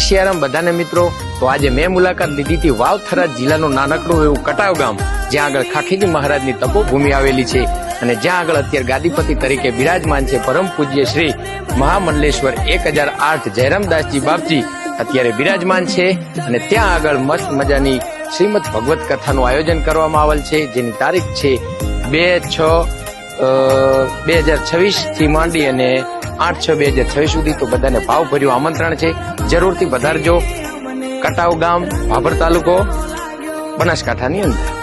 સિયારામ બધાને મિત્રો। તો આજે મેં મુલાકાત લીધી હતી વાવથરા જિલ્લાનું નાનકડું એવું કટાવ ગામ, જ્યાં આગળ ખાખીજી મહારાજની તપોભૂમિ આવેલી છે અને જ્યાં આગળ અત્યારે ગાદીપતિ તરીકે બિરાજમાન છે પરમ પૂજ્ય શ્રી મહામંડલેશ્વર 1008 જયરામદાસજી બાપજી અત્યારે બિરાજમાન છે। અને ત્યાં આગળ મસ્ત મજાની શ્રીમદ ભગવત કથાનું આયોજન કરવામાં આવેલ છે, જેની તારીખ છે 2/6/2026 થી માંડી અને 8/6/2026 સુધી। તો બધાને ભાવભર્યું આમંત્રણ છે, જરૂરથી પધારજો। કટાવ ગામ, ભાભર તાલુકો, બનાસકાંઠાની અંદર।